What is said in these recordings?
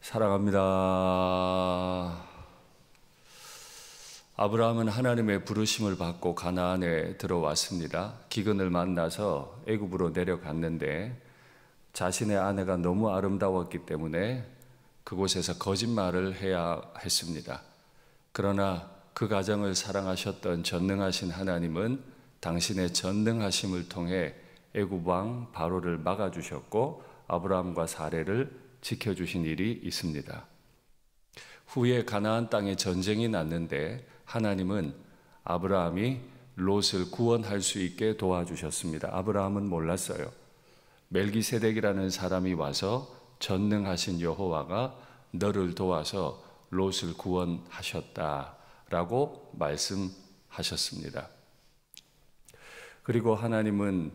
사랑합니다. 아브라함은 하나님의 부르심을 받고 가나안에 들어왔습니다. 기근을 만나서 애굽으로 내려갔는데 자신의 아내가 너무 아름다웠기 때문에 그곳에서 거짓말을 해야 했습니다. 그러나 그 가정을 사랑하셨던 전능하신 하나님은 당신의 전능하심을 통해 애굽 왕 바로를 막아주셨고 아브라함과 사레를 지켜주신 일이 있습니다. 후에 가나안 땅에 전쟁이 났는데 하나님은 아브라함이 롯을 구원할 수 있게 도와주셨습니다. 아브라함은 몰랐어요. 멜기세덱이라는 사람이 와서 전능하신 여호와가 너를 도와서 롯을 구원하셨다라고 말씀하셨습니다. 그리고 하나님은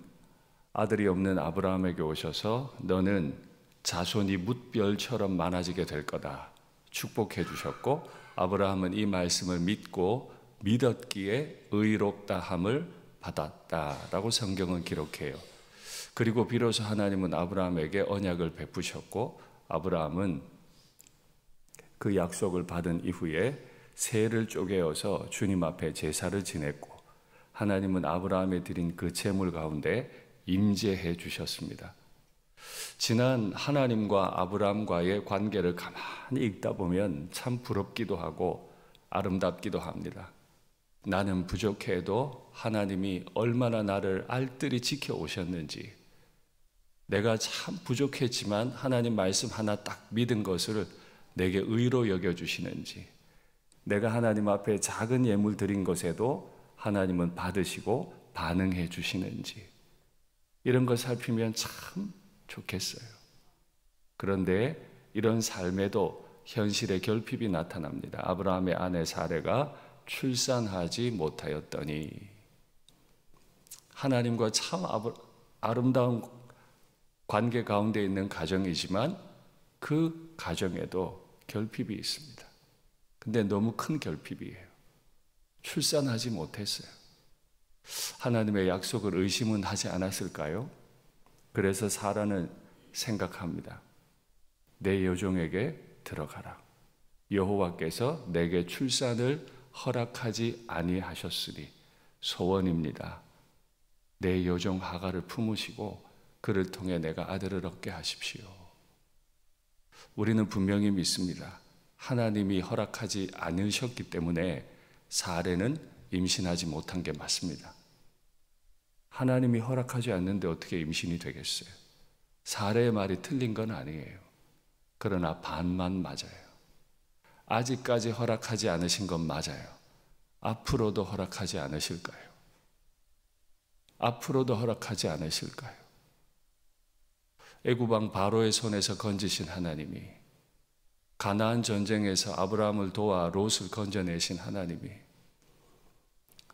아들이 없는 아브라함에게 오셔서 너는 자손이 뭇별처럼 많아지게 될 거다 축복해 주셨고, 아브라함은 이 말씀을 믿고 믿었기에 의롭다함을 받았다라고 성경은 기록해요. 그리고 비로소 하나님은 아브라함에게 언약을 베푸셨고, 아브라함은 그 약속을 받은 이후에 새를 쪼개어서 주님 앞에 제사를 지냈고, 하나님은 아브라함에 드린 그 제물 가운데 임재해 주셨습니다. 지난 하나님과 아브라함과의 관계를 가만히 읽다 보면 참 부럽기도 하고 아름답기도 합니다. 나는 부족해도 하나님이 얼마나 나를 알뜰히 지켜오셨는지, 내가 참 부족했지만 하나님 말씀 하나 딱 믿은 것을 내게 의로 여겨주시는지, 내가 하나님 앞에 작은 예물 드린 것에도 하나님은 받으시고 반응해 주시는지, 이런 걸 살피면 참 좋겠어요. 그런데 이런 삶에도 현실의 결핍이 나타납니다. 아브라함의 아내 사레가 출산하지 못하였더니, 하나님과 참 아름다운 관계 가운데 있는 가정이지만 그 가정에도 결핍이 있습니다. 근데 너무 큰 결핍이에요. 출산하지 못했어요. 하나님의 약속을 의심은 하지 않았을까요? 그래서 사라는 생각합니다. 내 여종에게 들어가라. 여호와께서 내게 출산을 허락하지 아니하셨으니 소원입니다. 내 여종 하가를 품으시고 그를 통해 내가 아들을 얻게 하십시오. 우리는 분명히 믿습니다. 하나님이 허락하지 않으셨기 때문에 사레는 임신하지 못한 게 맞습니다. 하나님이 허락하지 않는데 어떻게 임신이 되겠어요? 사레의 말이 틀린 건 아니에요. 그러나 반만 맞아요. 아직까지 허락하지 않으신 건 맞아요. 앞으로도 허락하지 않으실까요? 앞으로도 허락하지 않으실까요? 애굽 왕 바로의 손에서 건지신 하나님이, 가나안 전쟁에서 아브라함을 도와 롯을 건져내신 하나님이,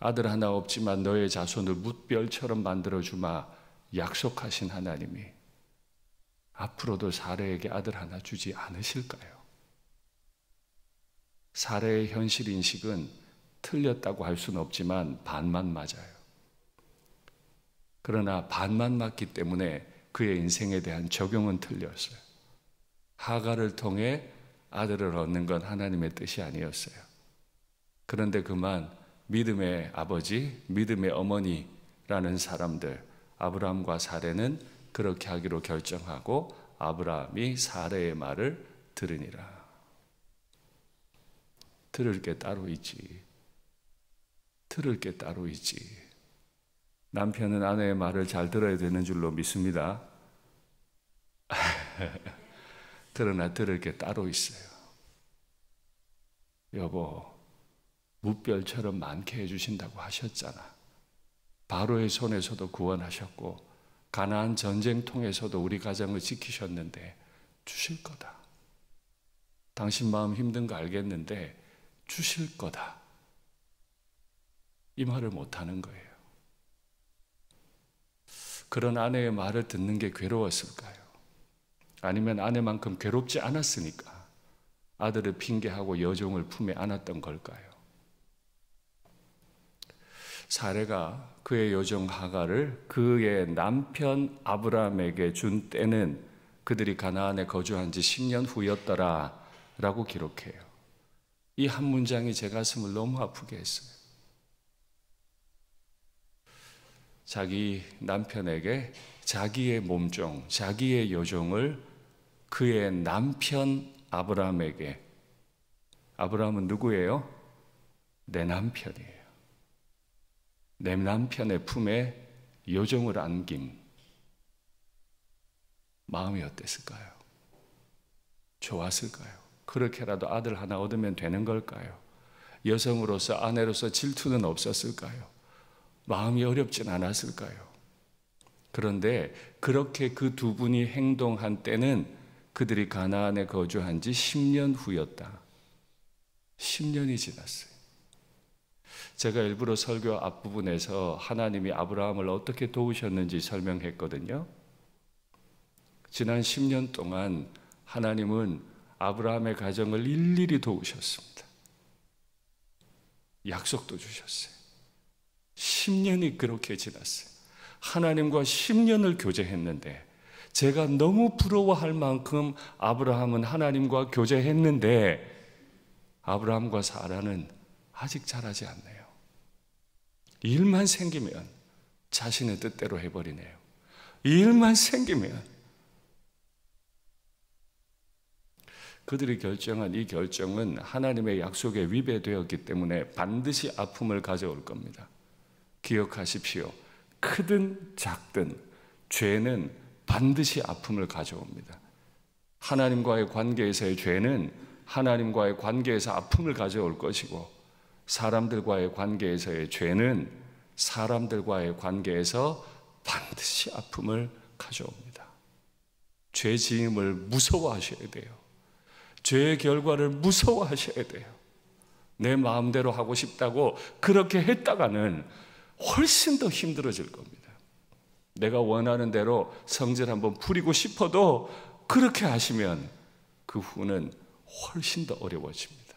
아들 하나 없지만 너의 자손을 뭇별처럼 만들어주마 약속하신 하나님이 앞으로도 사레에게 아들 하나 주지 않으실까요? 사레의 현실 인식은 틀렸다고 할 수는 없지만 반만 맞아요. 그러나 반만 맞기 때문에 그의 인생에 대한 적용은 틀렸어요. 하가를 통해 아들을 얻는 건 하나님의 뜻이 아니었어요. 그런데 그만 믿음의 아버지, 믿음의 어머니라는 사람들, 아브라함과 사레는 그렇게 하기로 결정하고 아브라함이 사레의 말을 들으니라. 들을 게 따로 있지. 들을 게 따로 있지. 남편은 아내의 말을 잘 들어야 되는 줄로 믿습니다. 그러나 들을 게 따로 있어요. 여보, 뭇별처럼 많게 해주신다고 하셨잖아. 바로의 손에서도 구원하셨고 가나안 전쟁 통해서도 우리 가정을 지키셨는데 주실 거다. 당신 마음 힘든 거 알겠는데 주실 거다. 이 말을 못하는 거예요. 그런 아내의 말을 듣는 게 괴로웠을까요? 아니면 아내만큼 괴롭지 않았으니까 아들을 핑계하고 여종을 품에 안았던 걸까요? 사레가 그의 여종 하가를 그의 남편 아브라함에게 준 때는 그들이 가나안에 거주한 지 10년 후였더라 라고 기록해요. 이 한 문장이 제 가슴을 너무 아프게 했어요. 자기 남편에게 자기의 몸종, 자기의 여종을 그의 남편 아브라함에게, 아브라함은 누구예요? 내 남편이에요. 내 남편의 품에 여종을 안긴 마음이 어땠을까요? 좋았을까요? 그렇게라도 아들 하나 얻으면 되는 걸까요? 여성으로서, 아내로서 질투는 없었을까요? 마음이 어렵진 않았을까요? 그런데 그렇게 그 두 분이 행동한 때는 그들이 가나안에 거주한 지 10년 후였다. 10년이 지났어요. 제가 일부러 설교 앞부분에서 하나님이 아브라함을 어떻게 도우셨는지 설명했거든요. 지난 10년 동안 하나님은 아브라함의 가정을 일일이 도우셨습니다. 약속도 주셨어요. 10년이 그렇게 지났어요. 하나님과 10년을 교제했는데, 제가 너무 부러워할 만큼 아브라함은 하나님과 교제했는데 아브라함과 사라는 아직 자라지 않네요. 일만 생기면 자신의 뜻대로 해버리네요. 일만 생기면. 그들이 결정한 이 결정은 하나님의 약속에 위배되었기 때문에 반드시 아픔을 가져올 겁니다. 기억하십시오. 크든 작든 죄는 반드시 아픔을 가져옵니다. 하나님과의 관계에서의 죄는 하나님과의 관계에서 아픔을 가져올 것이고, 사람들과의 관계에서의 죄는 사람들과의 관계에서 반드시 아픔을 가져옵니다. 죄 지음을 무서워하셔야 돼요. 죄의 결과를 무서워하셔야 돼요. 내 마음대로 하고 싶다고 그렇게 했다가는 훨씬 더 힘들어질 겁니다. 내가 원하는 대로 성질 한번 부리고 싶어도 그렇게 하시면 그 후는 훨씬 더 어려워집니다.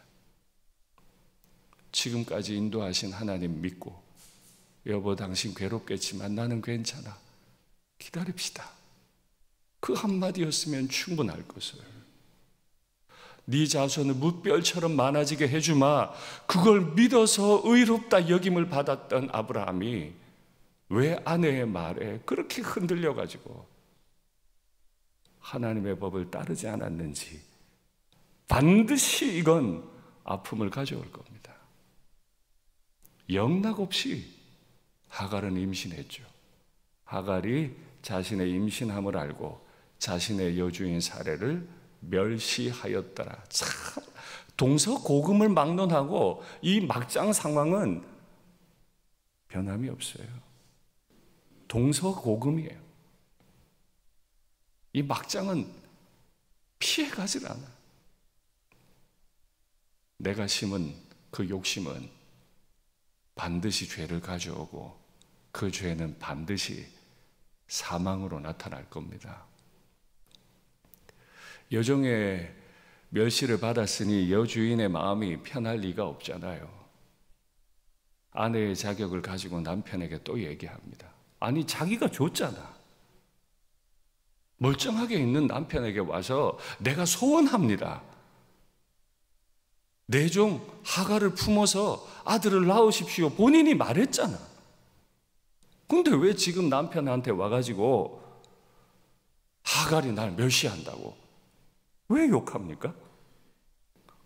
지금까지 인도하신 하나님 믿고, 여보 당신 괴롭겠지만 나는 괜찮아, 기다립시다. 그 한마디였으면 충분할 것을. 네 자손을 뭇별처럼 많아지게 해주마, 그걸 믿어서 의롭다 여김을 받았던 아브라함이 왜 아내의 말에 그렇게 흔들려가지고 하나님의 법을 따르지 않았는지, 반드시 이건 아픔을 가져올 겁니다. 영락없이 하갈은 임신했죠. 하갈이 자신의 임신함을 알고 자신의 여주인 사례를 멸시하였더라. 참 동서고금을 막론하고 이 막장 상황은 변함이 없어요. 동서고금이에요. 이 막장은 피해가질 않아. 내가 심은 그 욕심은 반드시 죄를 가져오고 그 죄는 반드시 사망으로 나타날 겁니다. 여종의 멸시를 받았으니 여주인의 마음이 편할 리가 없잖아요. 아내의 자격을 가지고 남편에게 또 얘기합니다. 아니 자기가 줬잖아. 멀쩡하게 있는 남편에게 와서 내가 소원합니다. 내 종 하갈을 품어서 아들을 낳으십시오. 본인이 말했잖아. 근데 왜 지금 남편한테 와가지고 하갈이 날 멸시한다고 왜 욕합니까?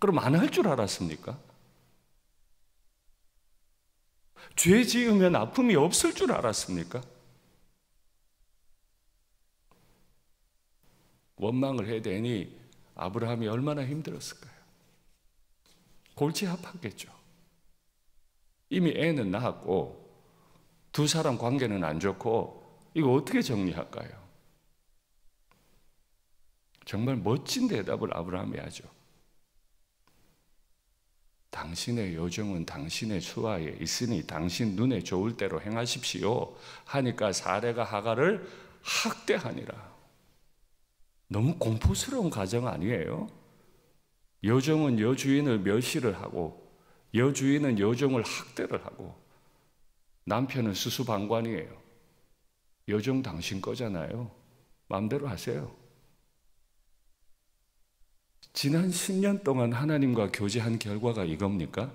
그럼 안 할 줄 알았습니까? 죄 지으면 아픔이 없을 줄 알았습니까? 원망을 해대니 아브라함이 얼마나 힘들었을까요? 골치 아팠겠죠. 이미 애는 낳았고 두 사람 관계는 안 좋고 이거 어떻게 정리할까요? 정말 멋진 대답을 아브라함이 하죠. 당신의 여종은 당신의 수하에 있으니 당신 눈에 좋을 대로 행하십시오 하니까 사레가 하갈을 학대하니라. 너무 공포스러운 가정 아니에요? 여종은 여주인을 멸시를 하고 여주인은 여종을 학대를 하고 남편은 수수방관이에요. 여종 당신 거잖아요. 마음대로 하세요. 지난 10년 동안 하나님과 교제한 결과가 이겁니까?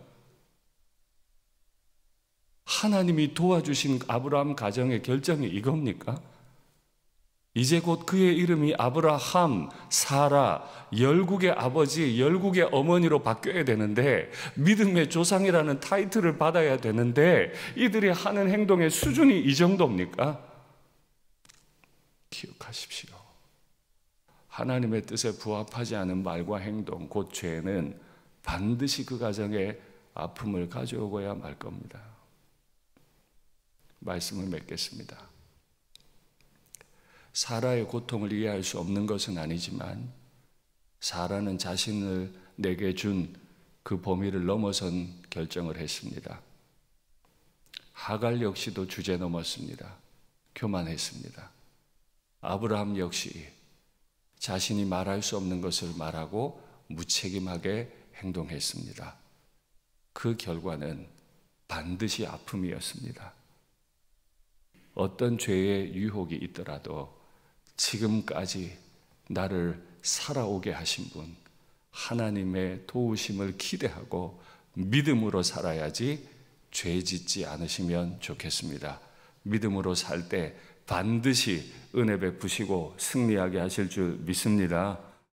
하나님이 도와주신 아브라함 가정의 결정이 이겁니까? 이제 곧 그의 이름이 아브라함, 사라, 열국의 아버지, 열국의 어머니로 바뀌어야 되는데, 믿음의 조상이라는 타이틀을 받아야 되는데, 이들이 하는 행동의 수준이 이 정도입니까? 기억하십시오. 하나님의 뜻에 부합하지 않은 말과 행동, 곧 죄는 반드시 그 가정에 아픔을 가져오고야 말 겁니다. 말씀을 맺겠습니다. 사라의 고통을 이해할 수 없는 것은 아니지만 사라는 자신을 내게 준 그 범위를 넘어선 결정을 했습니다. 하갈 역시도 주제 넘었습니다. 교만했습니다. 아브라함 역시 자신이 말할 수 없는 것을 말하고 무책임하게 행동했습니다. 그 결과는 반드시 아픔이었습니다. 어떤 죄의 유혹이 있더라도 지금까지 나를 살아오게 하신 분, 하나님의 도우심을 기대하고 믿음으로 살아야지 죄 짓지 않으시면 좋겠습니다. 믿음으로 살 때 반드시 은혜 베푸시고 승리하게 하실 줄 믿습니다.